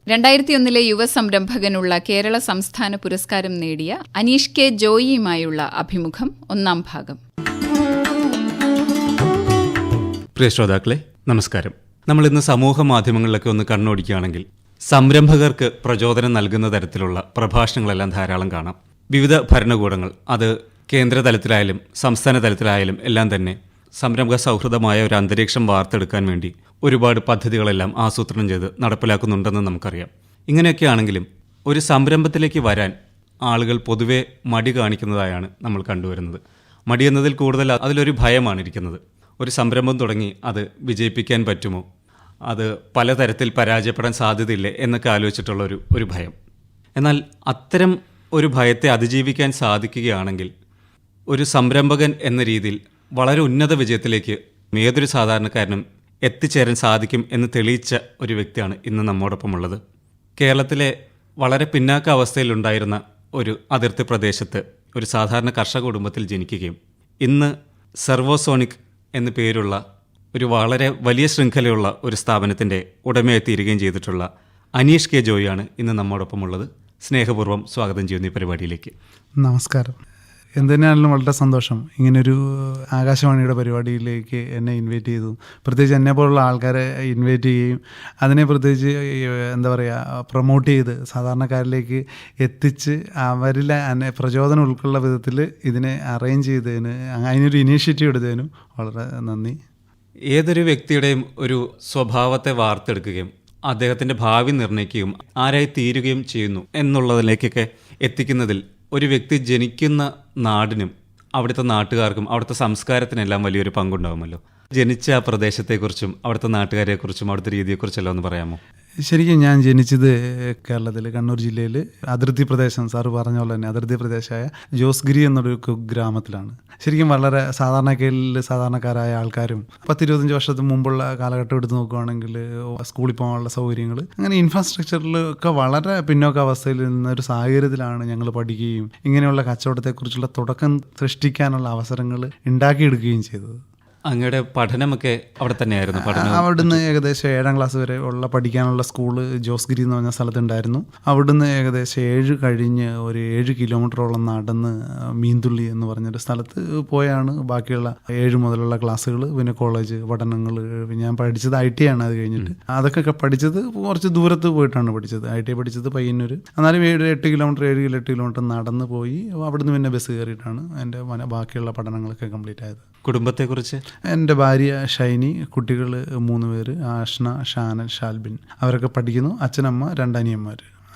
2001 യുവ സംരംഭകനുള്ള കേരള സംസ്ഥാന പുരസ്കാരം നേടിയ അനീഷ് കെ ജോയിയുമായുള്ള അഭിമുഖം 1-ാം ഭാഗം. പ്രിയ ശ്രോതാക്കളെ, നമസ്കാരം. നമ്മൾ ഇന്ന് സമൂഹ മാധ്യമങ്ങളിലൊക്കെ ഒന്ന് കണ്ണോടിക്കുകയാണെങ്കിൽ സംരംഭകർക്ക് പ്രചോദനം നൽകുന്ന തരത്തിലുള്ള പ്രഭാഷണങ്ങളെല്ലാം ധാരാളം കാണാം. വിവിധ ഭരണകൂടങ്ങൾ, അത് കേന്ദ്ര തലത്തിലായാലും സംസ്ഥാന തലത്തിലായാലും എല്ലാം തന്നെ സംരംഭക സൗഹൃദമായ ഒരു അന്തരീക്ഷം വാർത്തെടുക്കാൻ വേണ്ടി ഒരുപാട് പദ്ധതികളെല്ലാം ആസൂത്രണം ചെയ്ത് നടപ്പിലാക്കുന്നുണ്ടെന്ന് നമുക്കറിയാം. ഇങ്ങനെയൊക്കെയാണെങ്കിലും ഒരു സംരംഭത്തിലേക്ക് വരാൻ ആളുകൾ പൊതുവെ മടി കാണിക്കുന്നതായാണ് നമ്മൾ കണ്ടുവരുന്നത്. മടി എന്നതിൽ കൂടുതൽ അതിലൊരു ഭയമാണ് ഇരിക്കുന്നത്. ഒരു സംരംഭം തുടങ്ങി അത് വിജയിപ്പിക്കാൻ പറ്റുമോ, അത് പലതരത്തിൽ പരാജയപ്പെടാൻ സാധ്യതയില്ലേ എന്നൊക്കെ ആലോചിച്ചിട്ടുള്ള ഒരു ഭയം. എന്നാൽ അത്തരം ഒരു ഭയത്തെ അതിജീവിക്കാൻ സാധിക്കുകയാണെങ്കിൽ ഒരു സംരംഭകൻ എന്ന രീതിയിൽ വളരെ ഉന്നത വിജയത്തിലേക്ക് ഏതൊരു സാധാരണക്കാരനും എത്തിച്ചേരാൻ സാധിക്കും എന്ന് തെളിയിച്ച ഒരു വ്യക്തിയാണ് ഇന്ന് നമ്മോടൊപ്പമുള്ളത്. കേരളത്തിലെ വളരെ പിന്നാക്ക അവസ്ഥയിലുണ്ടായിരുന്ന ഒരു അതിർത്തി പ്രദേശത്ത് ഒരു സാധാരണ കർഷക കുടുംബത്തിൽ ജനിക്കുകയും ഇന്ന് സെർവോസോണിക് എന്നു പേരുള്ള ഒരു വളരെ വലിയ ശൃംഖലയുള്ള ഒരു സ്ഥാപനത്തിൻ്റെ ഉടമയായി തീരുകയും ചെയ്തിട്ടുള്ള അനീഷ് കെ ജോയിയാണ് ഇന്ന് നമ്മോടൊപ്പമുള്ളത്. സ്നേഹപൂർവ്വം സ്വാഗതം ചെയ്യുന്ന ഈ പരിപാടിയിലേക്ക്. നമസ്കാരം. എന്തിനാണെങ്കിലും വളരെ സന്തോഷം ഇങ്ങനൊരു ആകാശവാണിയുടെ പരിപാടിയിലേക്ക് എന്നെ ഇൻവൈറ്റ് ചെയ്തു. പ്രത്യേകിച്ച് എന്നെപ്പോലുള്ള ആൾക്കാരെ ഇൻവൈറ്റ് ചെയ്യുകയും അതിനെ പ്രത്യേകിച്ച് എന്താ പറയുക പ്രൊമോട്ട് ചെയ്ത് സാധാരണക്കാരിലേക്ക് എത്തിച്ച് അവരിൽ പ്രചോദനം ഉൾക്കൊള്ള വിധത്തിൽ ഇതിനെ അറേഞ്ച് ചെയ്തതിന്, അതിനൊരു ഇനീഷ്യേറ്റീവ് എടുത്തതിനും വളരെ നന്ദി. ഏതൊരു വ്യക്തിയുടെയും ഒരു സ്വഭാവത്തെ വാർത്തെടുക്കുകയും അദ്ദേഹത്തിൻ്റെ ഭാവി നിർണ്ണയിക്കുകയും ആരായി തീരുകയും ചെയ്യുന്നു എന്നുള്ളതിലേക്കൊക്കെ എത്തിക്കുന്നതിൽ ഒരു വ്യക്തി ജനിക്കുന്ന നാടിനും അവിടുത്തെ നാട്ടുകാർക്കും അവിടുത്തെ സംസ്കാരത്തിനെല്ലാം വലിയൊരു പങ്കുണ്ടാകുമല്ലോ. ജനിച്ച ആ പ്രദേശത്തെക്കുറിച്ചും അവിടുത്തെ നാട്ടുകാരെക്കുറിച്ചും അവിടുത്തെ രീതിയെക്കുറിച്ചെല്ലാം ഒന്ന് പറയാമോ? ശരിക്കും ഞാൻ ജനിച്ചത് കേരളത്തിൽ കണ്ണൂർ ജില്ലയിൽ അതിർത്തി പ്രദേശം, സാറ് പറഞ്ഞ പോലെ തന്നെ അതിർത്തി പ്രദേശമായ ജോസ്ഗിരി എന്നൊരു ഗ്രാമത്തിലാണ്. ശരിക്കും വളരെ സാധാരണക്കാരായ ആൾക്കാരും 10-25 വർഷത്തിന് മുമ്പുള്ള കാലഘട്ടം എടുത്ത് നോക്കുകയാണെങ്കിൽ സ്കൂളിൽ പോകാനുള്ള സൗകര്യങ്ങൾ, അങ്ങനെ ഇൻഫ്രാസ്ട്രക്ചറിലൊക്കെ വളരെ പിന്നോക്ക അവസ്ഥയിൽ നിന്നൊരു സാഹചര്യത്തിലാണ് ഞങ്ങൾ പഠിക്കുകയും ഇങ്ങനെയുള്ള കച്ചവടത്തെക്കുറിച്ചുള്ള തുടക്കം സൃഷ്ടിക്കാനുള്ള അവസരങ്ങൾ ഉണ്ടാക്കിയെടുക്കുകയും ചെയ്തത്. അങ്ങയുടെ പഠനമൊക്കെ അവിടെ തന്നെയായിരുന്നു? അവിടുന്ന് ഏകദേശം 7ാം ക്ലാസ് വരെ ഉള്ള പഠിക്കാനുള്ള സ്കൂള് ജോസ്ഗിരി എന്ന് പറഞ്ഞ സ്ഥലത്തുണ്ടായിരുന്നു. അവിടുന്ന് ഏകദേശം 7 കഴിഞ്ഞ് ഒരു 7 കിലോമീറ്ററോളം നടന്ന് മീന്തുള്ളി എന്ന് പറഞ്ഞൊരു സ്ഥലത്ത് പോയാണ് ബാക്കിയുള്ള 7 മുതലുള്ള ക്ലാസ്സുകൾ, പിന്നെ കോളേജ് പഠനങ്ങൾ. ഞാൻ പഠിച്ചത് ITI ആണ്. അത് കഴിഞ്ഞിട്ട് അതൊക്കെ പഠിച്ചത് കുറച്ച് ദൂരത്ത് പോയിട്ടാണ് പഠിച്ചത്. ITI പഠിച്ചത് പയ്യന്നൂർ. എന്നാലും 7 കിലോമീറ്റർ നടന്ന് പോയി അവിടുന്ന് പിന്നെ ബസ് കയറിയിട്ടാണ് എൻ്റെ ബാക്കിയുള്ള പഠനങ്ങളൊക്കെ കംപ്ലീറ്റ് ആയത്. കുടുംബത്തെക്കുറിച്ച്? എൻ്റെ ഭാര്യ ഷൈനി, കുട്ടികൾ 3 പേര്, ആഷ്ന, ഷാനൻ, ഷാൽബിൻ. അവരൊക്കെ പഠിക്കുന്നു. അച്ഛനമ്മ, 2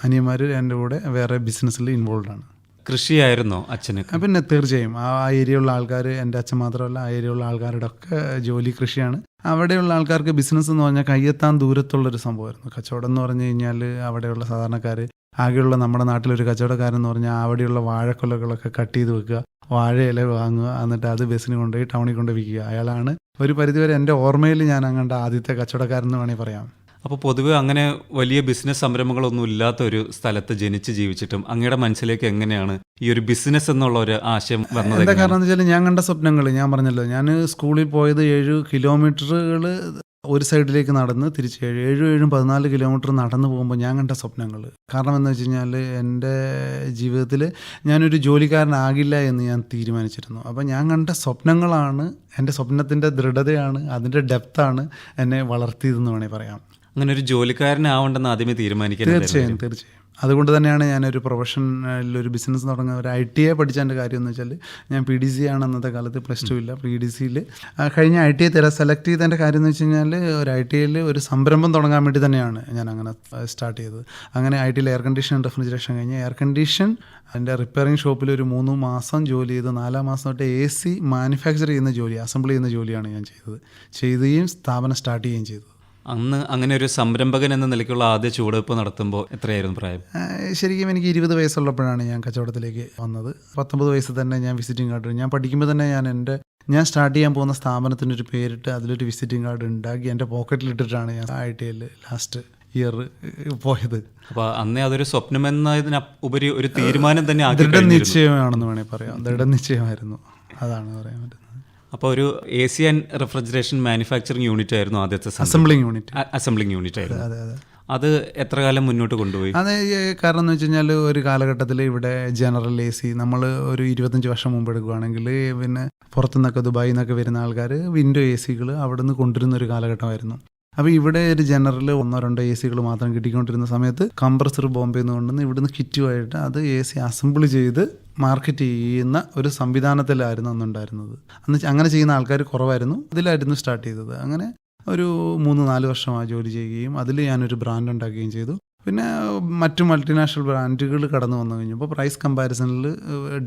അനിയന്മാർ എൻ്റെ കൂടെ വേറെ ബിസിനസ്സിൽ ഇൻവോൾവ് ആണ്. കൃഷിയായിരുന്നോ അച്ഛന്? പിന്നെ തീർച്ചയായും ആ ഏരിയയുള്ള ആൾക്കാർ, എൻ്റെ അച്ഛൻ മാത്രമല്ല ആ ഏരിയയുള്ള ആൾക്കാരുടെ ഒക്കെ ജോലി കൃഷിയാണ്. അവിടെയുള്ള ആൾക്കാർക്ക് ബിസിനസ് എന്ന് പറഞ്ഞാൽ കയ്യെത്താൻ ദൂരത്തുള്ളൊരു സംഭവമായിരുന്നു. കച്ചവടം എന്ന് പറഞ്ഞു കഴിഞ്ഞാൽ അവിടെയുള്ള സാധാരണക്കാർ, ആകെയുള്ള നമ്മുടെ നാട്ടിലൊരു കച്ചവടക്കാരെന്ന് പറഞ്ഞാൽ അവിടെയുള്ള വാഴക്കൊലകളൊക്കെ കട്ട് ചെയ്ത് വെക്കുക, വാഴയില വാങ്ങുക, എന്നിട്ട് അത് ബസ്സിന് കൊണ്ടുപോയി ടൗണിൽ കൊണ്ട് വിൽക്കുക. അയാളാണ് ഒരു പരിധിവരെ എൻ്റെ ഓർമ്മയിൽ ഞാൻ അങ്ങോട്ട് ആദ്യത്തെ കച്ചവടക്കാരെന്ന് വേണമെങ്കിൽ പറയാം. അപ്പോൾ പൊതുവെ അങ്ങനെ വലിയ ബിസിനസ് സംരംഭങ്ങളൊന്നും ഇല്ലാത്ത ഒരു സ്ഥലത്ത് ജനിച്ച് ജീവിച്ചിട്ടും അങ്ങയുടെ മനസ്സിലേക്ക് എങ്ങനെയാണ് ഈ ഒരു ബിസിനസ് എന്നുള്ള ഒരു ആശയം വന്നത്? എന്താ കാരണം എന്ന് വെച്ചാൽ ഞാൻ കണ്ട സ്വപ്നങ്ങൾ, ഞാൻ പറഞ്ഞല്ലോ, ഞാൻ സ്കൂളിൽ പോയത് 7 കിലോമീറ്ററുകൾ ഒരു സൈഡിലേക്ക് നടന്ന് തിരിച്ച് 14 കിലോമീറ്റർ നടന്നു പോകുമ്പോൾ ഞാൻ കണ്ട സ്വപ്നങ്ങൾ. കാരണം എന്ന് വെച്ച് കഴിഞ്ഞാൽ എൻ്റെ ജീവിതത്തിൽ ഞാനൊരു ജോലിക്കാരനാകില്ല എന്ന് ഞാൻ തീരുമാനിച്ചിരുന്നു. അപ്പോൾ ഞാൻ കണ്ട സ്വപ്നങ്ങളാണ്, എൻ്റെ സ്വപ്നത്തിൻ്റെ ദൃഢതയാണ്, അതിൻ്റെ ഡെപ്താണ് എന്നെ വളർത്തിയതെന്ന് വേണമെങ്കിൽ പറയാം. അങ്ങനെ ഒരു ജോലിക്കാരനാവണ്ടെന്ന് ആദ്യമേ തീരുമാനിക്കാൻ? തീർച്ചയായും. അതുകൊണ്ട് തന്നെയാണ് ഞാനൊരു പ്രൊഫഷനിലൊരു ബിസിനസ് തുടങ്ങുന്നത്. ഒരു ITI പഠിച്ചതിൻ്റെ കാര്യം എന്ന് വെച്ചാൽ ഞാൻ PDC ആണ് അന്നത്തെ കാലത്ത്, +2 ഇല്ല. PDCയിൽ കഴിഞ്ഞ ITI സെലക്ട് ചെയ്തതിൻ്റെ കാര്യം എന്ന് വെച്ച് കഴിഞ്ഞാൽ ഒരു ITIയിൽ ഒരു സംരംഭം തുടങ്ങാൻ വേണ്ടി തന്നെയാണ് ഞാൻ അങ്ങനെ സ്റ്റാർട്ട് ചെയ്തത്. അങ്ങനെ ITIയിൽ എയർ കണ്ടീഷൻ റെഫ്രിജറേഷൻ കഴിഞ്ഞ് എയർ കണ്ടീഷൻ എൻ്റെ റിപ്പയറിംഗ് ഷോപ്പിൽ ഒരു 3 മാസം ജോലി ചെയ്ത് 4ാം മാസം തൊട്ട് AC മാനുഫാക്ചർ ചെയ്യുന്ന ജോലി, അസംബിൾ ചെയ്യുന്ന ജോലിയാണ് ഞാൻ ചെയ്യുകയും സ്ഥാപനം സ്റ്റാർട്ട് ചെയ്യുകയും ചെയ്തത്. അന്ന് അങ്ങനെ ഒരു സംരംഭകൻ എന്ന നിലയ്ക്കുള്ള ആദ്യ ചുവടുവെപ്പ് നടത്തുമ്പോൾ എത്രയായിരുന്നു പ്രായം? ശരിക്കും എനിക്ക് 20 വയസ്സുള്ളപ്പോഴാണ് ഞാൻ കച്ചവടത്തിലേക്ക് വന്നത്. 19 വയസ്സ് തന്നെ ഞാൻ വിസിറ്റിംഗ് കാർഡ്, ഞാൻ പഠിക്കുമ്പോൾ തന്നെ ഞാൻ സ്റ്റാർട്ട് ചെയ്യാൻ പോകുന്ന സ്ഥാപനത്തിനൊരു പേരിട്ട് അതിലൊരു വിസിറ്റിംഗ് കാർഡ് ഉണ്ടാക്കി എൻ്റെ പോക്കറ്റിലിട്ടിട്ടാണ് ഞാൻ ITIയിൽ ലാസ്റ്റ് ഇയർ പോയത്. അപ്പോൾ അന്നേ അതൊരു സ്വപ്നമെന്നതിന് ഉപരി ഒരു തീരുമാനം തന്നെ ദൃഢനിശ്ചയമാണെന്ന് വേണമെങ്കിൽ പറയാം. ദൃഢനിശ്ചയമായിരുന്നു, അതാണ് പറയാൻ പറ്റുന്നത്. അപ്പോൾ ഒരു AC and refrigeration manufacturing unit ആയിരുന്നു ആദ്യത്തെ? അസംബ്ലിംഗ് യൂണിറ്റ് ആയിരുന്നു. അത് എത്ര കാലം മുന്നോട്ട് കൊണ്ടുപോയി? അത് കാരണം എന്ന് വെച്ച് കഴിഞ്ഞാൽ ഒരു കാലഘട്ടത്തിൽ ഇവിടെ ജനറൽ എ സി നമ്മൾ ഒരു 25 വർഷം മുമ്പ് എടുക്കുകയാണെങ്കിൽ പിന്നെ പുറത്തുനിന്നൊക്കെ ദുബായിൽ നിന്നൊക്കെ വരുന്ന ആൾക്കാർ വിൻഡോ എ സികൾ അവിടെ നിന്ന് കൊണ്ടുവരുന്ന ഒരു കാലഘട്ടമായിരുന്നു. അപ്പോൾ ഇവിടെ ഒരു ജനറൽ 1-2 എ സികൾ മാത്രം കിട്ടിക്കൊണ്ടിരുന്ന സമയത്ത് കംപ്രസർ ബോംബെയിൽ നിന്ന് കൊണ്ടുവന്ന് ഇവിടുന്ന് കിറ്റുമായിട്ട് അത് എ സി അസംബിൾ ചെയ്ത് മാർക്കറ്റ് ചെയ്യുന്ന ഒരു സംവിധാനത്തിലായിരുന്നു അന്നുണ്ടായിരുന്നത്. അങ്ങനെ ചെയ്യുന്ന ആൾക്കാർ കുറവായിരുന്നു. അതിലായിരുന്നു സ്റ്റാർട്ട് ചെയ്തത്. അങ്ങനെ ഒരു 3-4 വർഷം ആ ജോലി ചെയ്യുകയും അതിൽ ഞാനൊരു ബ്രാൻഡ് ഉണ്ടാക്കുകയും ചെയ്തു. പിന്നെ മറ്റു മൾട്ടിനാഷണൽ ബ്രാൻഡുകൾ കടന്നു വന്നു കഴിഞ്ഞപ്പോൾ പ്രൈസ് കമ്പാരിസണിൽ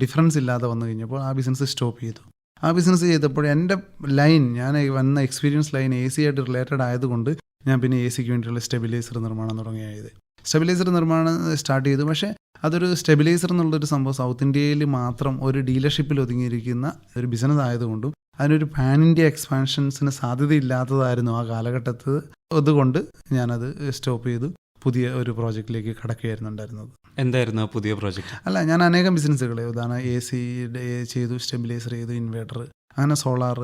ഡിഫറൻസ് ഇല്ലാതെ വന്നു കഴിഞ്ഞപ്പോൾ ആ ബിസിനസ് സ്റ്റോപ്പ് ചെയ്തു. ആ ബിസിനസ് ചെയ്തപ്പോൾ എൻ്റെ ലൈൻ, ഞാൻ വന്ന എക്സ്പീരിയൻസ് ലൈൻ എ സി ആയിട്ട് റിലേറ്റഡ് ആയതുകൊണ്ട് ഞാൻ പിന്നെ എ സിക്ക് വേണ്ടിയുള്ള സ്റ്റെബിലൈസർ നിർമ്മാണം തുടങ്ങിയത്. സ്റ്റെബിലൈസർ നിർമ്മാണം സ്റ്റാർട്ട് ചെയ്തു. പക്ഷേ അതൊരു സ്റ്റെബിലൈസർ എന്നുള്ളൊരു സംഭവം സൗത്ത് ഇന്ത്യയിൽ മാത്രം ഒരു ഡീലർഷിപ്പിൽ ഒതുങ്ങിയിരിക്കുന്ന ഒരു ബിസിനസ് ആയതുകൊണ്ടും അതിനൊരു പാൻ ഇന്ത്യ എക്സ്പാൻഷൻസിന് സാധ്യതയില്ലാത്തതായിരുന്നു ആ കാലഘട്ടത്തിൽ. അതുകൊണ്ട് ഞാനത് സ്റ്റോപ്പ് ചെയ്തു. പുതിയ ഒരു പ്രോജക്റ്റിലേക്ക് കടക്കുകയായിരുന്നു ഉണ്ടായിരുന്നത്. എന്തായിരുന്നു ആ പുതിയ പ്രോജക്റ്റ്? അല്ല, ഞാൻ അനേകം ബിസിനസ്സുകൾ, ഉദാഹരണം എ സി ചെയ്തു, സ്റ്റെബിലൈസർ ചെയ്തു, ഇൻവേർട്ടർ, അങ്ങനെ സോളാർ,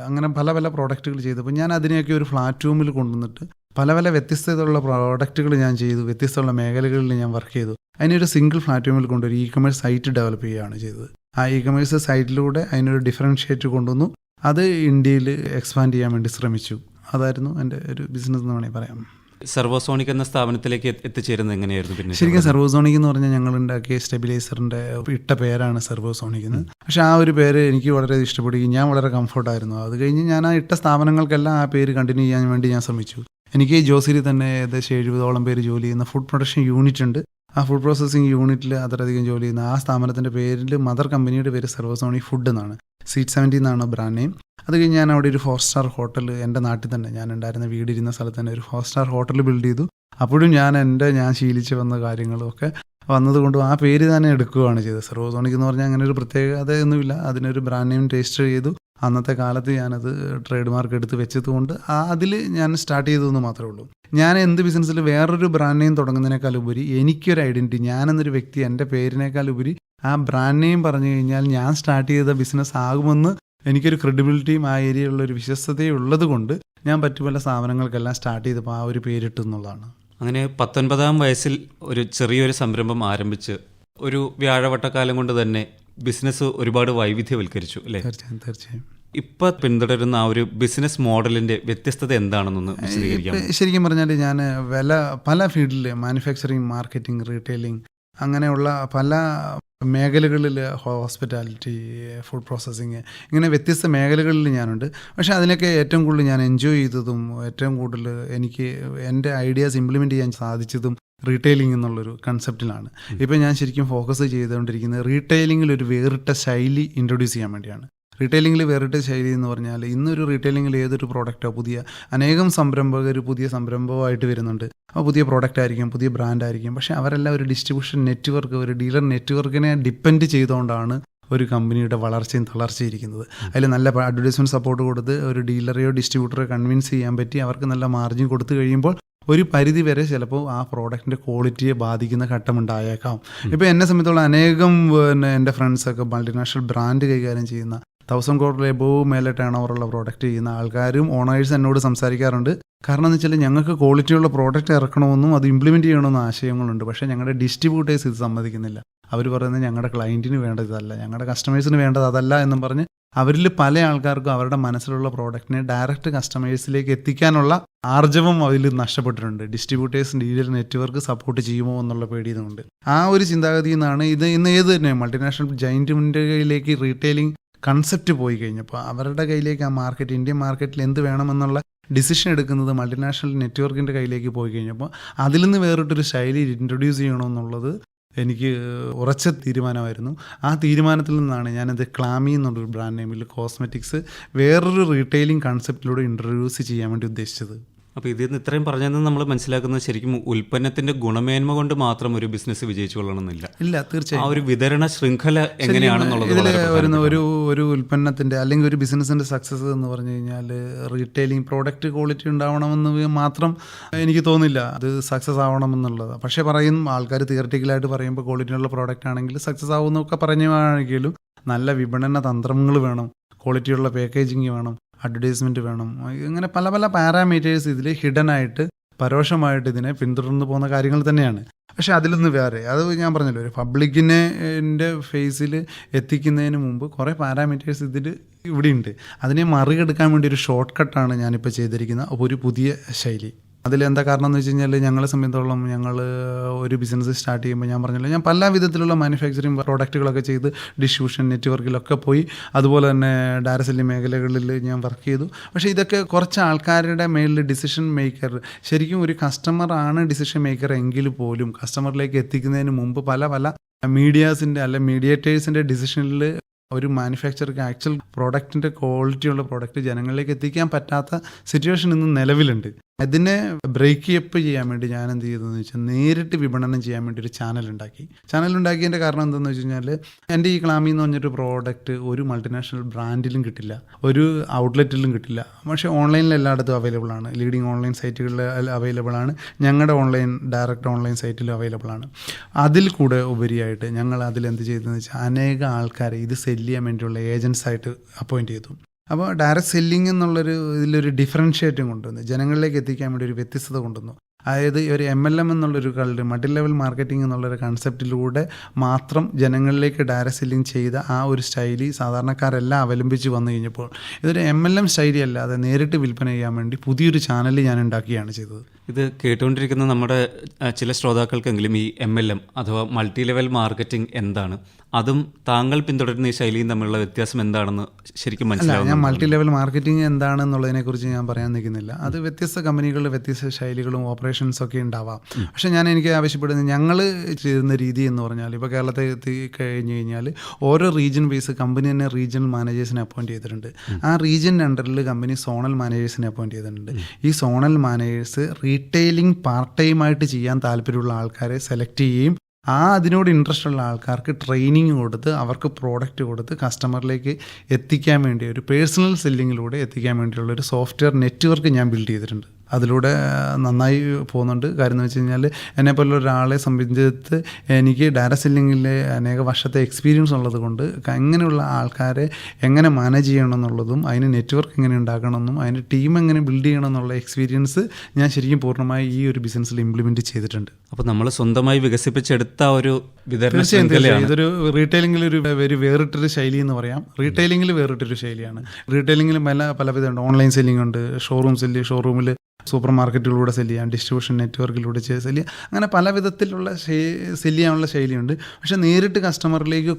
അങ്ങനെ പല പല പ്രോഡക്റ്റുകൾ ചെയ്തപ്പോൾ ഞാൻ അതിനെയൊക്കെ ഒരു പ്ലാറ്റ്ഫോമിൽ കൊണ്ടുവന്നിട്ട് പല പല വ്യത്യസ്തതയുള്ള പ്രോഡക്റ്റുകൾ ഞാൻ ചെയ്തു. വ്യത്യസ്തമുള്ള മേഖലകളിൽ ഞാൻ വർക്ക് ചെയ്തു. അതിനൊരു സിംഗിൾ പ്ലാറ്റ്ഫോമിൽ കൊണ്ടൊരു ഇ-കൊമേഴ്സ് സൈറ്റ് ഡെവലപ്പ് ചെയ്യുകയാണ് ചെയ്തത്. ആ ഇ-കൊമേഴ്സ് സൈറ്റിലൂടെ അതിനൊരു ഡിഫറൻഷ്യേറ്റ് കൊണ്ടുവന്നു. അത് ഇന്ത്യയിൽ എക്സ്പാൻഡ് ചെയ്യാൻ വേണ്ടി ശ്രമിച്ചു. അതായിരുന്നു എൻ്റെ ഒരു ബിസിനസ് എന്ന് വേണമെങ്കിൽ പറയാം. സർവോസോണിക് എന്ന സ്ഥാപനത്തിലേക്ക് എത്തിച്ചേരുന്നത് എങ്ങനെയായിരുന്നു? പിന്നെ ശരിക്കും സർവോസോണിക് എന്ന് പറഞ്ഞാൽ ഞങ്ങൾ ഉണ്ടാക്കിയ സ്റ്റെബിലൈസറിൻ്റെ ഇട്ട പേരാണ് സർവോസോണിക് എന്ന്. പക്ഷേ ആ ഒരു പേര് എനിക്ക് വളരെ ഇഷ്ടപ്പെടുകയും ഞാൻ വളരെ കംഫർട്ടായിരുന്നു. അത് കഴിഞ്ഞ് ഞാൻ ആ ഇട്ട സ്ഥാപനങ്ങൾക്കെല്ലാം ആ പേര് കണ്ടിന്യൂ ചെയ്യാൻ വേണ്ടി ഞാൻ ശ്രമിച്ചു. എനിക്ക് ജോസിയിൽ തന്നെ ഏകദേശം 70ഓളം പേര് ജോലി ചെയ്യുന്ന ഫുഡ് പ്രൊഡക്ഷൻ യൂണിറ്റ് ഉണ്ട്. ആ ഫുഡ് പ്രോസസ്സിംഗ് യൂണിറ്റിൽ അത്രയധികം ജോലി ചെയ്യുന്ന ആ സ്ഥാപനത്തിൻ്റെ പേരിൽ മദർ കമ്പനിയുടെ പേര് സർവോസോണിക് ഫുഡ് എന്നാണ്. സീറ്റ് 70 എന്നാണ് ബ്രാൻഡ് നെയിം. അത് കഴിഞ്ഞ് ഞാൻ അവിടെ ഒരു 4 സ്റ്റാർ ഹോട്ടൽ എൻ്റെ നാട്ടിൽ തന്നെ, ഞാൻ ഉണ്ടായിരുന്ന വീടിരുന്ന സ്ഥലത്ത് തന്നെ ഒരു 4 സ്റ്റാർ ഹോട്ടൽ ബിൽഡ് ചെയ്തു. അപ്പോഴും ഞാൻ ശീലിച്ച് വന്ന കാര്യങ്ങളും ഒക്കെ വന്നതുകൊണ്ടും ആ പേര് തന്നെ എടുക്കുകയാണ് ചെയ്തത്. സർവോസോണിക് എന്ന് പറഞ്ഞാൽ അങ്ങനെ ഒരു പ്രത്യേകതയൊന്നുമില്ല. അതിനൊരു ബ്രാൻഡ് നെയിം രജിസ്റ്റർ ചെയ്തു. അന്നത്തെ കാലത്ത് ഞാനത് ട്രേഡ് മാർക്ക് എടുത്ത് വെച്ചതുകൊണ്ട് അതിൽ ഞാൻ സ്റ്റാർട്ട് ചെയ്തതെന്ന് മാത്രമേ ഉള്ളൂ. ഞാൻ എന്ത് ബിസിനസ്സിൽ വേറൊരു ബ്രാൻഡ് നെയിം തുടങ്ങുന്നതിനേക്കാൾ ഉപരി എനിക്കൊരു ഐഡൻറ്റിറ്റി, ഞാനെന്നൊരു വ്യക്തി എൻ്റെ പേരിനേക്കാൾ ഉപരി ആ ബ്രാൻഡ് നെയിം പറഞ്ഞു കഴിഞ്ഞാൽ ഞാൻ സ്റ്റാർട്ട് ചെയ്ത ബിസിനസ് ആകുമെന്ന് എനിക്കൊരു ക്രെഡിബിലിറ്റിയും ആ ഏരിയയിലുള്ള ഒരു വിശ്വസ്തതയും ഉള്ളത് കൊണ്ട് ഞാൻ പറ്റുപോലെ സ്ഥാപനങ്ങൾക്കെല്ലാം സ്റ്റാർട്ട് ചെയ്തപ്പോൾ ആ ഒരു പേരിട്ടു എന്നുള്ളതാണ്. അങ്ങനെ 19-ാം വയസ്സിൽ ഒരു ചെറിയൊരു സംരംഭം ആരംഭിച്ച് ഒരു വ്യാഴവട്ടക്കാലം കൊണ്ട് തന്നെ ബിസിനസ് ഒരുപാട് വൈവിധ്യവൽക്കരിച്ചു അല്ലേ? തീർച്ചയായും. ഇപ്പം പിന്തുടരുന്ന ആ ഒരു ബിസിനസ് മോഡലിന്റെ വ്യത്യസ്തത എന്താണെന്നൊന്ന് വിശദീകരിക്കാം. ശരിക്കും പറഞ്ഞാൽ ഞാൻ പല ഫീൽഡിൽ, മാനുഫാക്ചറിങ്, മാർക്കറ്റിംഗ്, റീറ്റെയിലിംഗ്, അങ്ങനെയുള്ള പല മേഖലകളിൽ, ഹോസ്പിറ്റാലിറ്റി, ഫുഡ് പ്രോസസ്സിങ്, ഇങ്ങനെ വ്യത്യസ്ത മേഖലകളിൽ ഞാനുണ്ട്. പക്ഷേ അതിനൊക്കെ ഏറ്റവും കൂടുതൽ ഞാൻ എൻജോയ് ചെയ്തതും ഏറ്റവും കൂടുതൽ എനിക്ക് എൻ്റെ ഐഡിയാസ് ഇംപ്ലിമെൻറ്റ് ചെയ്യാൻ സാധിച്ചതും റീറ്റെയിലിംഗ് എന്നുള്ളൊരു കൺസെപ്റ്റിലാണ്. ഇപ്പോൾ ഞാൻ ശരിക്കും ഫോക്കസ് ചെയ്തുകൊണ്ടിരിക്കുന്നത് റീറ്റെയിലിംഗിൽ ഒരു വേറിട്ട ശൈലി ഇൻട്രൊഡ്യൂസ് ചെയ്യാൻ വേണ്ടിയാണ്. റീറ്റെയിലിംഗിൽ വേറിട്ട ശൈലി എന്ന് പറഞ്ഞാൽ ഇന്നൊരു റീറ്റെയിലിംഗിൽ ഏതൊരു പ്രോഡക്റ്റോ, അനേകം സംരംഭകർ പുതിയ സംരംഭമായിട്ട് വരുന്നുണ്ട്. അപ്പോൾ പുതിയ പ്രോഡക്റ്റ് ആയിരിക്കും, പുതിയ ബ്രാൻഡ് ആയിരിക്കും. പക്ഷേ അവരെല്ലാം ഒരു ഡിസ്ട്രിബ്യൂഷൻ നെറ്റ്വർക്ക്, ഒരു ഡീലർ നെറ്റ്വർക്കിനെ ഡിപ്പെൻഡ് ചെയ്തുകൊണ്ടാണ് ഒരു കമ്പനിയുടെ വളർച്ചയും തളർച്ചയും ഇരിക്കുന്നത്. അതിൽ നല്ല അഡ്വർടൈസ്മെൻറ്റ് സപ്പോർട്ട് കൊടുത്ത് ഒരു ഡീലറെയോ ഡിസ്ട്രിബ്യൂട്ടറെയോ കൺവിൻസ് ചെയ്യാൻ പറ്റി അവർക്ക് നല്ല മാർജിൻ കൊടുത്തു കഴിയുമ്പോൾ ഒരു പരിധി വരെ ചിലപ്പോൾ ആ പ്രോഡക്റ്റിൻ്റെ ക്വാളിറ്റിയെ ബാധിക്കുന്ന ഘട്ടമുണ്ടായേക്കാം. ഇപ്പോൾ എന്നെ സംബന്ധിച്ചുള്ള അനേകം എൻ്റെ ഫ്രണ്ട്സൊക്കെ മൾട്ടിനാഷണൽ ബ്രാൻഡ് കൈകാര്യം ചെയ്യുന്ന 1000 crore എബോവ് മേലെ ടേൺ ഓവറുള്ള പ്രോഡക്റ്റ് ചെയ്യുന്ന ആൾക്കാരും ഓണേഴ്സ് എന്നോട് സംസാരിക്കാറുണ്ട്. കാരണം എന്ന് വെച്ചാൽ ഞങ്ങൾക്ക് ക്വാളിറ്റിയുള്ള പ്രോഡക്റ്റ് ഇറക്കണമെന്നും അത് ഇംപ്ലിമെൻറ്റ് ചെയ്യണമെന്നും ആശയങ്ങളുണ്ട്. പക്ഷേ ഞങ്ങളുടെ ഡിസ്ട്രിബ്യൂട്ടേഴ്സ് ഇത് സമ്മതിക്കുന്നില്ല. അവർ പറയുന്നത് ഞങ്ങളുടെ ക്ലയൻറ്റിന് വേണ്ടത് ഇതല്ല, ഞങ്ങളുടെ കസ്റ്റമേഴ്സിന് വേണ്ടത് അതല്ല എന്നും പറഞ്ഞ് അവരിൽ പല ആൾക്കാർക്കും അവരുടെ മനസ്സിലുള്ള പ്രോഡക്റ്റിനെ ഡയറക്റ്റ് കസ്റ്റമേഴ്സിലേക്ക് എത്തിക്കാനുള്ള ആർജവം അതിൽ നഷ്ടപ്പെട്ടിട്ടുണ്ട്. ഡിസ്ട്രിബ്യൂട്ടേഴ്സ്, ഡീലർ നെറ്റ്വർക്ക് സപ്പോർട്ട് ചെയ്യുമോ എന്നുള്ള പേടിയുന്നുണ്ട്. ആ ഒരു ചിന്താഗതിയിൽ നിന്നാണ് ഇന്ന് ഏത് തന്നെ മൾട്ടിനാഷണൽ ജയൻറ്റിൻ്റെ കയ്യിലേക്ക് റീറ്റെയിലിംഗ് കൺസെപ്റ്റ് പോയി കഴിഞ്ഞപ്പോൾ അവരുടെ കയ്യിലേക്ക് ആ മാർക്കറ്റ്, ഇന്ത്യൻ മാർക്കറ്റിൽ എന്ത് വേണമെന്നുള്ള ഡിസിഷൻ എടുക്കുന്നത് മൾട്ടിനാഷണൽ നെറ്റ്വർക്കിൻ്റെ കയ്യിലേക്ക് പോയി കഴിഞ്ഞപ്പോൾ അതിൽ നിന്ന് വേറിട്ടൊരു ശൈലി ഇൻട്രൊഡ്യൂസ് ചെയ്യണമെന്നുള്ളത് എനിക്ക് ഉറച്ച തീരുമാനമായിരുന്നു. ആ തീരുമാനത്തിൽ നിന്നാണ് ഞാനത് ക്ലാമി എന്നുള്ളൊരു ബ്രാൻഡ് നെയിമിൽ കോസ്മെറ്റിക്സ് വേറൊരു റീറ്റെയിലിംഗ് കൺസെപ്റ്റിലൂടെ ഇൻട്രൊഡ്യൂസ് ചെയ്യാൻ വേണ്ടി ഉദ്ദേശിച്ചത്. അപ്പോൾ ഇതിൽ നിന്ന് ഇത്രയും പറഞ്ഞതെന്ന് നമ്മൾ മനസ്സിലാക്കുന്നത് ശരിക്കും ഉൽപ്പന്നത്തിന്റെ ഗുണമേന്മ കൊണ്ട് മാത്രം ഒരു ബിസിനസ് വിജയിച്ചു കൊള്ളണമെന്നില്ല. ഇല്ല, തീർച്ചയായും. ആ ഒരു വിതരണ ശൃംഖല എങ്ങനെയാണെന്നുള്ളത് വരുന്ന ഒരു ഉൽപ്പന്നത്തിന്റെ അല്ലെങ്കിൽ ഒരു ബിസിനസിന്റെ സക്സസ് എന്ന് പറഞ്ഞു കഴിഞ്ഞാൽ റീറ്റെയിലിംഗ് പ്രോഡക്റ്റ് ക്വാളിറ്റി ഉണ്ടാവണമെന്ന് മാത്രം എനിക്ക് തോന്നില്ല അത് സക്സസ് ആവണമെന്നുള്ളത്. പക്ഷേ പറയും ആൾക്കാർ തിയററ്റിക്കലായിട്ട് പറയുമ്പോൾ ക്വാളിറ്റിയുള്ള പ്രോഡക്റ്റ് ആണെങ്കിൽ സക്സസ് ആവുമെന്നൊക്കെ പറഞ്ഞാണെങ്കിലും നല്ല വിപണന തന്ത്രങ്ങൾ വേണം, ക്വാളിറ്റിയുള്ള പാക്കേജിങ് വേണം, അഡ്വർടൈസ്മെൻറ്റ് വേണം. ഇങ്ങനെ പല പല പാരാമീറ്റേഴ്സ് ഇതിൽ ഹിഡൻ ആയിട്ട് പരോക്ഷമായിട്ട് ഇതിനെ പിന്തുടർന്ന് പോകുന്ന കാര്യങ്ങൾ തന്നെയാണ്. പക്ഷെ അതിലൊന്ന് വേറെ, അത് ഞാൻ പറഞ്ഞല്ലോ, ഒരു പബ്ലിക്കിനെ ഫേസിൽ എത്തിക്കുന്നതിന് മുമ്പ് കുറേ പാരാമീറ്റേഴ്സ് ഇവിടെയുണ്ട്. അതിനെ മറികടക്കാൻ വേണ്ടി ഒരു ഷോർട്ട് കട്ടാണ് ഞാനിപ്പോൾ ചെയ്തിരിക്കുന്ന ഒരു പുതിയ ശൈലി. അതിലെന്താ കാരണം എന്ന് വെച്ച് കഴിഞ്ഞാൽ, ഞങ്ങളെ സംബന്ധിച്ചിടത്തോളം ഞങ്ങൾ ഒരു ബിസിനസ് സ്റ്റാർട്ട് ചെയ്യുമ്പോൾ ഞാൻ പറഞ്ഞല്ലോ, ഞാൻ പല വിധത്തിലുള്ള മാനുഫാക്ചറിങ് പ്രോഡക്റ്റുകളൊക്കെ ചെയ്ത് ഡിസ്ട്രിബ്യൂഷൻ നെറ്റ്വർക്കിലൊക്കെ പോയി, അതുപോലെ തന്നെ ഡയറക്റ്റ് സെല്ലിംഗ് മേഖലകളിൽ ഞാൻ വർക്ക് ചെയ്തു. പക്ഷേ ഇതൊക്കെ കുറച്ച് ആൾക്കാരുടെ മേലിൽ ഡിസിഷൻ മേക്കർ, ശരിക്കും ഒരു കസ്റ്റമറാണ് ഡിസിഷൻ മേക്കർ എങ്കിൽ പോലും കസ്റ്റമറിലേക്ക് എത്തിക്കുന്നതിന് മുമ്പ് പല മീഡിയാസിൻ്റെ അല്ലെ മീഡിയേറ്റേഴ്സിൻ്റെ ഡിസിഷനിൽ ഒരു മാനുഫാക്ചർക്ക് ആക്ച്വൽ പ്രോഡക്റ്റിൻ്റെ ക്വാളിറ്റിയുള്ള പ്രോഡക്റ്റ് ജനങ്ങളിലേക്ക് എത്തിക്കാൻ പറ്റാത്ത സിറ്റുവേഷൻ ഇന്ന് നിലവിലുണ്ട്. അതിനെ ബ്രേക്ക് അപ്പ് ചെയ്യാൻ വേണ്ടി ഞാൻ എന്ത് ചെയ്തതെന്ന് വെച്ചാൽ, നേരിട്ട് വിപണനം ചെയ്യാൻ വേണ്ടി ഒരു ചാനൽ ഉണ്ടാക്കിയതിൻ്റെ കാരണം എന്താണെന്ന് വെച്ച് കഴിഞ്ഞാൽ, എൻ്റെ ഈ ക്ലാമി എന്ന് പറഞ്ഞൊരു പ്രോഡക്റ്റ് ഒരു മൾട്ടിനാഷണൽ ബ്രാൻഡിലും കിട്ടില്ല, ഒരു ഔട്ട്ലെറ്റിലും കിട്ടില്ല. പക്ഷേ ഓൺലൈനിൽ എല്ലായിടത്തും അവൈലബിൾ ആണ്, ലീഡിങ് ഓൺലൈൻ സൈറ്റുകളിൽ അവൈലബിൾ ആണ്, ഞങ്ങളുടെ ഡയറക്റ്റ് ഓൺലൈൻ സൈറ്റിലും അവൈലബിൾ ആണ്. അതിൽ കൂടെ ഉപരിയായിട്ട് ഞങ്ങൾ അതിലെന്ത് ചെയ്തതെന്ന് വെച്ചാൽ, അനേക ആൾക്കാരെ ഇത് സെല്ല് ചെയ്യാൻ വേണ്ടിയുള്ള ഏജൻസായിട്ട് അപ്പോയിൻറ്റ് ചെയ്തു. അപ്പോൾ ഡയറക്റ്റ് സെല്ലിംഗ് ഇതിലൊരു ഡിഫറൻഷ്യേറ്റും കൊണ്ടുവന്നു, ജനങ്ങളിലേക്ക് എത്തിക്കാൻ വേണ്ടി ഒരു വ്യത്യസ്തത കൊണ്ടുവന്നു. അതായത് ഒരു MLM എന്നുള്ളൊരു മൾട്ടി ലെവൽ മാർക്കറ്റിംഗ് എന്നുള്ളൊരു കൺസെപ്റ്റിലൂടെ മാത്രം ജനങ്ങളിലേക്ക് ഡയറക്റ്റ് സെല്ലിംഗ് ചെയ്ത ആ ഒരു സ്റ്റൈലി സാധാരണക്കാരെല്ലാം അവലംബിച്ച് വന്നു കഴിഞ്ഞപ്പോൾ, ഇതൊരു MLM സ്റ്റൈലി അല്ലാതെ നേരിട്ട് വിൽപ്പന ചെയ്യാൻ വേണ്ടി പുതിയൊരു ചാനൽ ഞാൻ ഉണ്ടാക്കുകയാണ് ചെയ്തത്. ഇത് കേട്ടുകൊണ്ടിരിക്കുന്ന നമ്മുടെ ചില ശ്രോതാക്കൾക്കെങ്കിലും ഈ MLM അഥവാ മൾട്ടി ലെവൽ മാർക്കറ്റിംഗ് എന്താണ്, അതും താങ്കൾ പിന്തുടരുന്ന ഈ ശൈലിയും തമ്മിലുള്ള വ്യത്യാസം എന്താണെന്ന് ശരിക്കും മനസ്സിലാവും. ഞാൻ മൾട്ടി ലെവൽ മാർക്കറ്റിംഗ് എന്താണെന്നുള്ളതിനെക്കുറിച്ച് ഞാൻ പറയാൻ നിൽക്കുന്നില്ല. അത് വ്യത്യസ്ത കമ്പനികളുടെ വ്യത്യസ്ത ശൈലികളും ഓപ്പറേഷൻസൊക്കെ ഉണ്ടാവാം. പക്ഷേ എനിക്ക് ആവശ്യപ്പെടുന്നത്, ഞങ്ങൾ ചെയ്യുന്ന രീതി എന്ന് പറഞ്ഞാൽ, ഇപ്പോൾ കേരളത്തിൽ എത്തി കഴിഞ്ഞ് കഴിഞ്ഞാൽ ഓരോ റീജിയൻ ബേസ് കമ്പനി തന്നെ റീജിയണൽ മാനേജേഴ്സിനെ അപ്പോയിൻറ്റ് ചെയ്തിട്ടുണ്ട്. ആ റീജിയൻ്റെ അണ്ടറിൽ കമ്പനി സോണൽ മാനേജേഴ്സിനെ അപ്പോയിൻറ്റ് ചെയ്തിട്ടുണ്ട്. ഈ സോണൽ മാനേജേഴ്സ് റീറ്റെയിലിംഗ് പാർട്ട് ടൈമായിട്ട് ചെയ്യാൻ താല്പര്യമുള്ള ആൾക്കാരെ സെലക്ട് ചെയ്യുകയും അതിനോട് ഇൻട്രസ്റ്റ് ഉള്ള ആൾക്കാർക്ക് ട്രെയിനിങ് കൊടുത്ത് അവർക്ക് പ്രോഡക്റ്റ് കൊടുത്ത് കസ്റ്റമറിലേക്ക് എത്തിക്കാൻ വേണ്ടി ഒരു പേഴ്സണൽ സെല്ലിങ്ങിലൂടെ എത്തിക്കാൻ വേണ്ടിയുള്ള ഒരു സോഫ്റ്റ്വെയർ നെറ്റ്വർക്ക് ഞാൻ ബിൽഡ് ചെയ്തിട്ടുണ്ട്. അതിലൂടെ നന്നായി പോകുന്നുണ്ട്. കാര്യം എന്ന് വെച്ച് കഴിഞ്ഞാൽ, എന്നെപ്പോലുള്ള ഒരാളെ സംബന്ധിച്ച് എനിക്ക് ഡയറക്റ്റ് സെല്ലിങ്ങിലെ അനേക വർഷത്തെ എക്സ്പീരിയൻസ് ഉള്ളത് കൊണ്ട് അങ്ങനെയുള്ള ആൾക്കാരെ എങ്ങനെ മാനേജ് ചെയ്യണം എന്നുള്ളതും, അതിന് നെറ്റ്വർക്ക് എങ്ങനെ ഉണ്ടാക്കണമെന്നും അതിന് ടീം എങ്ങനെ ബിൽഡ് ചെയ്യണം എന്നുള്ള എക്സ്പീരിയൻസ് ഞാൻ ശരിക്കും പൂർണ്ണമായി ഈ ഒരു ബിസിനസ്സിൽ ഇംപ്ലിമെൻറ്റ് ചെയ്തിട്ടുണ്ട്. അപ്പോൾ നമ്മൾ സ്വന്തമായി വികസിപ്പിച്ചെടുത്ത ഒരു വിതരണ തീർച്ചയായും ഇതൊരു റീറ്റെയിലിംഗിൽ ഒരു വേറിട്ടൊരു ശൈലി എന്ന് പറയാം. റീറ്റെയിലിംഗിൽ വേറിട്ടൊരു ശൈലിയാണ്. റീറ്റെയിലിംഗിൽ പലവിധമുണ്ട്. ഓൺലൈൻ സെല്ലിംഗ് ഉണ്ട്, ഷോറൂമിൽ സൂപ്പർ മാർക്കറ്റുകളിലൂടെ സെല്ല് ചെയ്യാം, ഡിസ്ട്രിബ്യൂഷൻ നെറ്റ്വർക്കിലൂടെ സെല്ല് ചെയ്യാം, അങ്ങനെ പല വിധത്തിലുള്ള സെല്ല് ചെയ്യാനുള്ള ശൈലിയുണ്ട്. പക്ഷേ നേരിട്ട് കസ്റ്റമറിലേക്ക്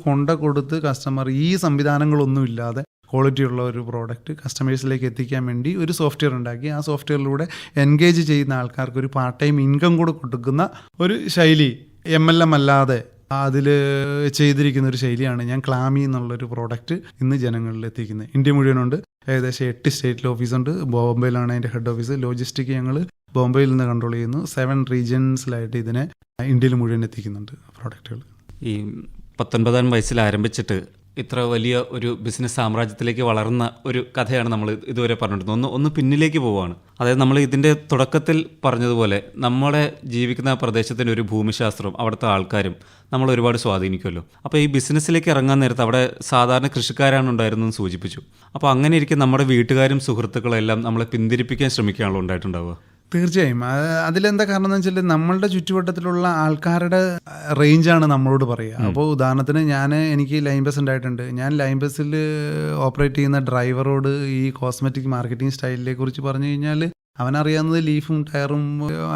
കൊടുത്ത് കസ്റ്റമർ ഈ സംവിധാനങ്ങളൊന്നുമില്ലാതെ ക്വാളിറ്റിയുള്ള ഒരു പ്രോഡക്റ്റ് കസ്റ്റമേഴ്സിലേക്ക് എത്തിക്കാൻ വേണ്ടി ഒരു സോഫ്റ്റ്വെയർ ഉണ്ടാക്കി. ആ സോഫ്റ്റ്വെയറിലൂടെ എൻഗേജ് ചെയ്യുന്ന ആൾക്കാർക്ക് ഒരു പാർട്ട് ടൈം ഇൻകം കൂടെ കൊടുക്കുന്ന ഒരു ശൈലി, MLM അല്ലാതെ അതിൽ ചെയ്തിരിക്കുന്ന ഒരു ശൈലിയാണ് ഞാൻ ക്ലാമി എന്നുള്ളൊരു പ്രോഡക്റ്റ് ഇന്ന് ജനങ്ങളിൽ എത്തിക്കുന്നത്. ഇന്ത്യ മുഴുവനുണ്ട്. ഏകദേശം 8 സ്റ്റേറ്റിൽ ഓഫീസുണ്ട്. ബോംബെയിലാണ് അതിൻ്റെ ഹെഡ് ഓഫീസ്. ലോജിസ്റ്റിക് ഞങ്ങൾ ബോംബെയിൽ നിന്ന് കൺട്രോൾ ചെയ്യുന്നു. 7 റീജിയൻസിലായിട്ട് ഇതിനെ ഇന്ത്യയിൽ മുഴുവൻ എത്തിക്കുന്നുണ്ട് പ്രോഡക്റ്റുകൾ. ഈ 19-ാം വയസ്സിൽ ആരംഭിച്ചിട്ട് ഇത്ര വലിയ ഒരു ബിസിനസ് സാമ്രാജ്യത്തിലേക്ക് വളർന്ന ഒരു കഥയാണ് നമ്മൾ ഇതുവരെ പറഞ്ഞിരുന്നത്. ഒന്ന് പിന്നിലേക്ക് പോവുകയാണ്. അതായത് നമ്മൾ ഇതിൻ്റെ തുടക്കത്തിൽ പറഞ്ഞതുപോലെ നമ്മുടെ ജീവിക്കുന്ന പ്രദേശത്തിൻ്റെ ഒരു ഭൂമിശാസ്ത്രവും അവിടുത്തെ ആൾക്കാരും നമ്മൾ ഒരുപാട് സ്വാധീനിക്കുമല്ലോ. അപ്പോൾ ഈ ബിസിനസ്സിലേക്ക് ഇറങ്ങാൻ നേരത്ത് അവിടെ സാധാരണ കൃഷിക്കാരാണ് ഉണ്ടായിരുന്നതെന്ന് സൂചിപ്പിച്ചു. അപ്പോൾ അങ്ങനെ ഇരിക്കും നമ്മുടെ വീട്ടുകാരും സുഹൃത്തുക്കളും എല്ലാം നമ്മളെ പിന്തിരിപ്പിക്കാൻ ശ്രമിക്കുകയാണല്ലോ ഉണ്ടായിട്ടുണ്ടാവുക. തീർച്ചയായും. അതിലെന്താ കാരണം എന്ന് വെച്ചാൽ, നമ്മളുടെ ചുറ്റുവട്ടത്തിലുള്ള ആൾക്കാരുടെ റേഞ്ചാണ് നമ്മളോട് പറയുക. അപ്പോൾ ഉദാഹരണത്തിന് എനിക്ക് ലൈൻ ബസ് ഉണ്ടായിട്ടുണ്ട്. ഞാൻ ലൈൻ ബസ്സിൽ ഓപ്പറേറ്റ് ചെയ്യുന്ന ഡ്രൈവറോട് ഈ കോസ്മെറ്റിക് മാർക്കറ്റിംഗ് സ്റ്റൈലിനെ കുറിച്ച് പറഞ്ഞു കഴിഞ്ഞാൽ അവനറിയാവുന്നത് ലീഫും ടയറും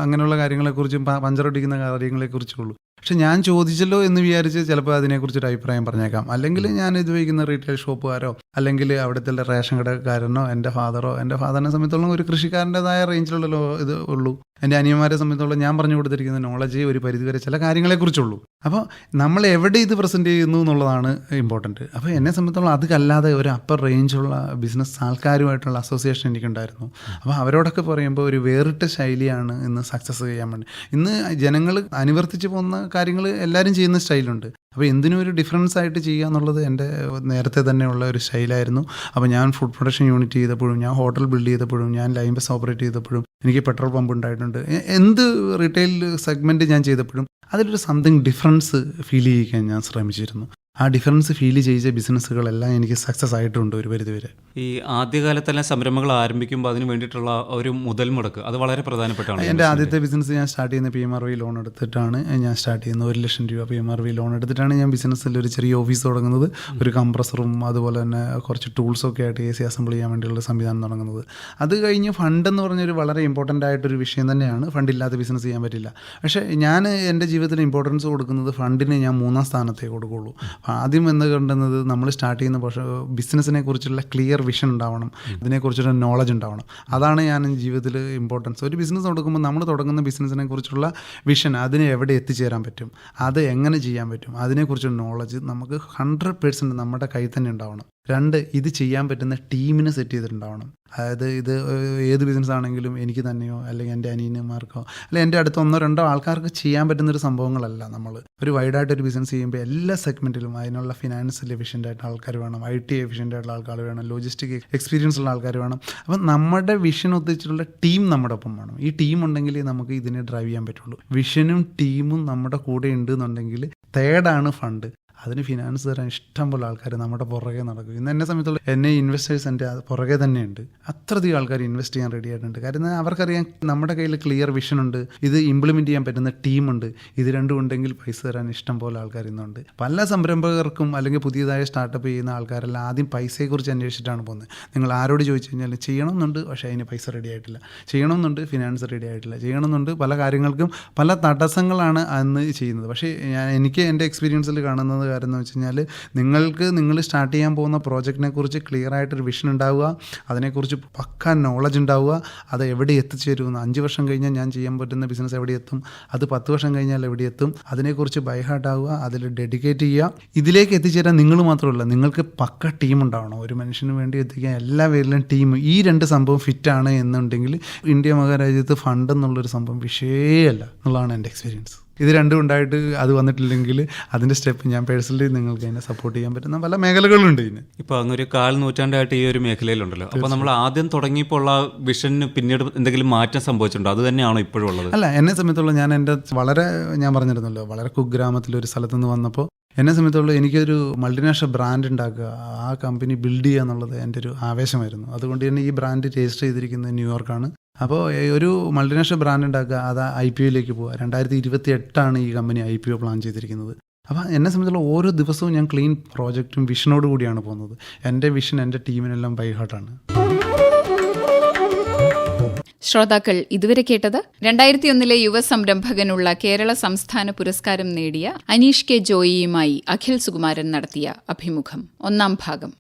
അങ്ങനെയുള്ള കാര്യങ്ങളെക്കുറിച്ചും പഞ്ചറൊട്ടിക്കുന്ന കാര്യങ്ങളെക്കുറിച്ചുള്ളൂ. പക്ഷെ ഞാൻ ചോദിച്ചല്ലോ എന്ന് വിചാരിച്ച് ചിലപ്പോൾ അതിനെക്കുറിച്ചൊരു അഭിപ്രായം പറഞ്ഞേക്കാം. അല്ലെങ്കിൽ ഞാൻ ഇത് വയ്ക്കുന്ന റീറ്റെയിൽ ഷോപ്പുകാരോ അല്ലെങ്കിൽ അവിടുത്തെ റേഷൻ കടക്കാരനോ എൻ്റെ ഫാദറിനെ സംബന്ധിച്ചോളം ഒരു കൃഷിക്കാരൻ്റെതായ റേഞ്ചിലുള്ള ഇത് ഉള്ളൂ. എൻ്റെ അനിയന്മാരെ സംബന്ധിച്ചോളം ഞാൻ പറഞ്ഞു കൊടുത്തിരിക്കുന്ന നോളജ് ഒരു പരിധിവരെ ചില കാര്യങ്ങളെക്കുറിച്ചുള്ളൂ. അപ്പോൾ നമ്മൾ എവിടെ ഇത് പ്രസൻറ്റ് ചെയ്യുന്നു എന്നുള്ളതാണ് ഇമ്പോർട്ടൻറ്റ്. അപ്പോൾ എന്നെ സംബന്ധിച്ചോളം അതല്ലാതെ ഒരു അപ്പർ റേഞ്ചുള്ള ബിസിനസ് ആൾക്കാരുമായിട്ടുള്ള അസോസിയേഷൻ എനിക്കുണ്ടായിരുന്നു. അപ്പോൾ അവരോടൊക്കെ പറയുമ്പോൾ ഒരു വേറിട്ട ശൈലിയാണ് ഇന്ന് സക്സസ് ചെയ്യാൻ വേണ്ടി. ഇന്ന് ജനങ്ങൾ അനുവർത്തിച്ച് പോകുന്ന കാര്യങ്ങൾ എല്ലാവരും ചെയ്യുന്ന സ്റ്റൈലുണ്ട്. അപ്പോൾ എന്തിനും ഒരു ഡിഫറൻസ് ആയിട്ട് ചെയ്യുക എന്നുള്ളത് എൻ്റെ നേരത്തെ തന്നെയുള്ള ഒരു സ്റ്റൈലായിരുന്നു. അപ്പോൾ ഞാൻ ഫുഡ് പ്രൊഡക്ഷൻ യൂണിറ്റ് ചെയ്തപ്പോഴും, ഞാൻ ഹോട്ടൽ ബിൽഡ് ചെയ്തപ്പോഴും, ഞാൻ ലൈൻ ബസ് ഓപ്പറേറ്റ് ചെയ്തപ്പോഴും, എനിക്ക് പെട്രോൾ പമ്പ് ഉണ്ടായിട്ടുണ്ട്. എന്ത് റീറ്റെയിൽ സെഗ്മെൻറ്റ് ഞാൻ ചെയ്തപ്പോഴും അതിലൊരു സംതിങ് ഡിഫറൻസ് ഫീൽ ചെയ്യിക്കാൻ ഞാൻ ശ്രമിച്ചിരുന്നു. ആ ഡിഫറൻസ് ഫീൽ ചെയ്ത ബിസിനസ്സുകളെല്ലാം എനിക്ക് സക്സസ് ആയിട്ടുണ്ട് ഒരു പരിധി വരെ. ഈ ആദ്യകാലത്തെല്ലാം സംരംഭങ്ങൾ ആരംഭിക്കുമ്പോൾ അതിന് വേണ്ടിയിട്ടുള്ള ഒരു മുതൽ മുടക്ക് അത് വളരെ പ്രധാനപ്പെട്ടാണ്. എൻ്റെ ആദ്യത്തെ ബിസിനസ് ഞാൻ സ്റ്റാർട്ട് ചെയ്യുന്ന PMRY ലോൺ എടുത്തിട്ടാണ് ഞാൻ സ്റ്റാർട്ട് ചെയ്യുന്നത്. 1 ലക്ഷം രൂപ PMRY ലോൺ എടുത്തിട്ടാണ് ഞാൻ ബിസിനസ്സിൽ ഒരു ചെറിയ ഓഫീസ് തുടങ്ങുന്നത്. ഒരു കംപ്രസറും അതുപോലെ തന്നെ കുറച്ച് ടൂൾസൊക്കെ ആയിട്ട് AC അസംബിൾ ചെയ്യാൻ വേണ്ടിയുള്ള സംവിധാനം തുടങ്ങുന്നത്. അത് കഴിഞ്ഞ് ഫണ്ട് എന്ന് പറഞ്ഞൊരു വളരെ ഇമ്പോർട്ടൻ്റ് ആയിട്ടൊരു വിഷയം തന്നെയാണ്. ഫണ്ടില്ലാത്ത ബിസിനസ് ചെയ്യാൻ പറ്റില്ല. പക്ഷേ ഞാൻ എൻ്റെ ജീവിതത്തിൽ ഇമ്പോർട്ടൻസ് കൊടുക്കുന്നത് ഫണ്ടിന് ഞാൻ 3-ാം സ്ഥാനത്തേ കൊടുക്കുകയുള്ളൂ. ആദ്യം എന്ന് കണ്ടുന്നത് നമ്മൾ സ്റ്റാർട്ട് ചെയ്യുന്ന പക്ഷേ ബിസിനസ്സിനെ കുറിച്ചുള്ള ക്ലിയർ വിഷൻ ഉണ്ടാവണം, അതിനെക്കുറിച്ചുള്ള നോളജ് ഉണ്ടാവണം. അതാണ് ഞാൻ ജീവിതത്തിൽ ഇമ്പോർട്ടൻസ്. ഒരു ബിസിനസ് തുടങ്ങുമ്പോൾ നമ്മൾ തുടങ്ങുന്ന ബിസിനസ്സിനെ കുറിച്ചുള്ള വിഷൻ, അതിനെ എവിടെ എത്തിച്ചേരാൻ പറ്റും, അത് എങ്ങനെ ചെയ്യാൻ പറ്റും, അതിനെക്കുറിച്ചുള്ള നോളജ് നമുക്ക് 100% നമ്മുടെ കയ്യിൽ തന്നെ ഉണ്ടാവണം. 2, ഇത് ചെയ്യാൻ പറ്റുന്ന ടീമിനെ സെറ്റ് ചെയ്തിട്ടുണ്ടാവണം. അതായത് ഇത് ഏത് ബിസിനസ് ആണെങ്കിലും എനിക്ക് തന്നെയോ അല്ലെങ്കിൽ എൻ്റെ അനിയന്മാർക്കോ അല്ലെങ്കിൽ എൻ്റെ അടുത്ത് 1-2 ആൾക്കാർക്ക് ചെയ്യാൻ പറ്റുന്നൊരു സംഭവങ്ങളല്ല. നമ്മൾ ഒരു വൈഡായിട്ടൊരു ബിസിനസ് ചെയ്യുമ്പോൾ എല്ലാ സെഗ്മെൻറ്റിലും അതിനുള്ള ഫിനാൻഷ്യൽ എഫിഷ്യൻ്റ് ആയിട്ട് ആൾക്കാർ വേണം, IT എഫിഷ്യൻ്റ് ആയിട്ടുള്ള ആൾക്കാർ വേണം, ലോജിസ്റ്റിക് എക്സ്പീരിയൻസ് ഉള്ള ആൾക്കാർ വേണം. അപ്പം നമ്മുടെ വിഷൻ ഒത്തിച്ചിട്ടുള്ള ടീം നമ്മുടെ ഒപ്പം വേണം. ഈ ടീം ഉണ്ടെങ്കിൽ നമുക്ക് ഇതിനെ ഡ്രൈവ് ചെയ്യാൻ പറ്റുള്ളൂ. വിഷനും ടീമും നമ്മുടെ കൂടെ ഉണ്ട് എന്നുണ്ടെങ്കിൽ 3rd ഫണ്ട്. അതിന് ഫിനാൻസ് തരാൻ ഇഷ്ടംപോലെ ആൾക്കാർ നമ്മുടെ പുറകെ നടക്കും. ഇന്ന് എന്നെ സമയത്തുള്ള എന്നെ ഇൻവെസ്റ്റേഴ്സ് എൻ്റെ പുറകെ തന്നെയുണ്ട്. അത്രയധികം ആൾക്കാർ ഇൻവെസ്റ്റ് ചെയ്യാൻ റെഡി ആയിട്ടുണ്ട്. കാരണം അവർക്കറിയാം നമ്മുടെ കയ്യിൽ ക്ലിയർ വിഷനുണ്ട്, ഇത് ഇംപ്ലിമെൻറ്റ് ചെയ്യാൻ പറ്റുന്ന ടീമുണ്ട്. ഇത് രണ്ടും ഉണ്ടെങ്കിൽ പൈസ തരാൻ ഇഷ്ടംപോലെ ആൾക്കാർ ഇന്നുണ്ട്. പല സംരംഭകർക്കും അല്ലെങ്കിൽ പുതിയതായി സ്റ്റാർട്ടപ്പ് ചെയ്യുന്ന ആൾക്കാരെല്ലാം ആദ്യം പൈസയെക്കുറിച്ച് അന്വേഷിച്ചിട്ടാണ് പോകുന്നത്. നിങ്ങൾ ആരോട് ചോദിച്ചു കഴിഞ്ഞാൽ ചെയ്യണമെന്നുണ്ട്, പക്ഷേ അതിന് പൈസ റെഡി ആയിട്ടില്ല, ചെയ്യണമെന്നുണ്ട് ഫിനാൻസ് റെഡി ആയിട്ടില്ല, ചെയ്യണമെന്നുണ്ട് പല കാര്യങ്ങൾക്കും പല തടസ്സങ്ങളാണ് അന്ന് ചെയ്യുന്നത്. പക്ഷേ എനിക്ക് എൻ്റെ എക്സ്പീരിയൻസിൽ കാണുന്നത് കാര്യം എന്ന് വെച്ച് കഴിഞ്ഞാൽ നിങ്ങൾ സ്റ്റാർട്ട് ചെയ്യാൻ പോകുന്ന പ്രോജക്റ്റിനെ കുറിച്ച് ക്ലിയർ ആയിട്ടൊരു വിഷൻ ഉണ്ടാവുക, അതിനെക്കുറിച്ച് പക്ക നോളജ് ഉണ്ടാവുക, അത് എവിടെ എത്തിച്ചേരുമെന്ന്. 5 വർഷം കഴിഞ്ഞാൽ ഞാൻ ചെയ്യാൻ പറ്റുന്ന ബിസിനസ് എവിടെ എത്തും, അത് 10 വർഷം കഴിഞ്ഞാൽ എവിടെ എത്തും, അതിനെക്കുറിച്ച് ബൈഹാർട്ട് ആവുക, അതിൽ ഡെഡിക്കേറ്റ് ചെയ്യുക. ഇതിലേക്ക് എത്തിച്ചേരാൻ നിങ്ങൾ മാത്രമല്ല, നിങ്ങൾക്ക് പക്ക ടീം ഉണ്ടാവണം. ഒരു മനുഷ്യന് വേണ്ടി എത്തിക്കാൻ എല്ലാ പേരിലും ടീം. ഈ 2 സംഭവം ഫിറ്റാണ് എന്നുണ്ടെങ്കിൽ ഇന്ത്യ മഹാരാജ്യത്ത് ഫണ്ട് എന്നുള്ളൊരു സംഭവം വിഷയമല്ല എന്നുള്ളതാണ് എൻ്റെ എക്സ്പീരിയൻസ്. ഇത് രണ്ടും ഉണ്ടായിട്ട് അത് വന്നിട്ടില്ലെങ്കിൽ അതിൻ്റെ സ്റ്റെപ്പ് ഞാൻ പേഴ്സണലി നിങ്ങൾക്ക് അതിനെ സപ്പോർട്ട് ചെയ്യാൻ പറ്റുന്ന പല മേഖലകളുണ്ട്. ഇതിന് ഇപ്പോൾ അങ്ങൊരു 1/4 നൂറ്റാണ്ടായിട്ട് ഈ ഒരു മേഖലയിലുണ്ടല്ലോ. അപ്പോൾ നമ്മൾ ആദ്യം തുടങ്ങിയപ്പോൾ ഉള്ള വിഷന് പിന്നീട് എന്തെങ്കിലും മാറ്റം സംഭവിച്ചിട്ടുണ്ടോ? അത് തന്നെയാണോ ഇപ്പോഴും ഉള്ളത്? അല്ല, എന്നെ സംബന്ധിച്ചുള്ള ഞാൻ പറഞ്ഞിരുന്നല്ലോ, വളരെ കുഗ്രാമത്തിലൊരു സ്ഥലത്ത് നിന്ന് വന്നപ്പോൾ എന്നെ സംബന്ധിച്ചുള്ള എനിക്കൊരു മൾട്ടിനാഷണൽ ബ്രാൻഡ് ഉണ്ടാക്കുക, ആ കമ്പനി ബിൽഡ് ചെയ്യുക എന്നുള്ളത് എൻ്റെ ഒരു ആവേശമായിരുന്നു. അതുകൊണ്ട് തന്നെ ഈ ബ്രാൻഡ് രജിസ്റ്റർ ചെയ്തിരിക്കുന്നത് ന്യൂയോർക്കാണ്. അപ്പോൾ ഒരു മൾട്ടിനാഷണൽ ബ്രാൻഡ് ഉണ്ടാക്കുക, അത് IPOയിലേക്ക് പോവുക. 2028 ഈ കമ്പനി IPO പ്ലാൻ ചെയ്തിരിക്കുന്നത്. അപ്പോൾ എന്നെ സംബന്ധിച്ചുള്ള ഓരോ ദിവസവും ഞാൻ ക്ലീൻ പ്രോജക്റ്റും വിഷനോട് കൂടിയാണ് പോകുന്നത്. എൻ്റെ വിഷൻ എൻ്റെ ടീമിനെല്ലാം ബൈഹാർട്ടാണ്. ശ്രോതാക്കൾ ഇതുവരെ കേട്ടത് 2001 യുവ സംരംഭകനുള്ള കേരള സംസ്ഥാന പുരസ്കാരം നേടിയ അനീഷ് കെ ജോയിയുമായി അഖിൽ സുകുമാരൻ നടത്തിയ അഭിമുഖം 1-ാം ഭാഗം.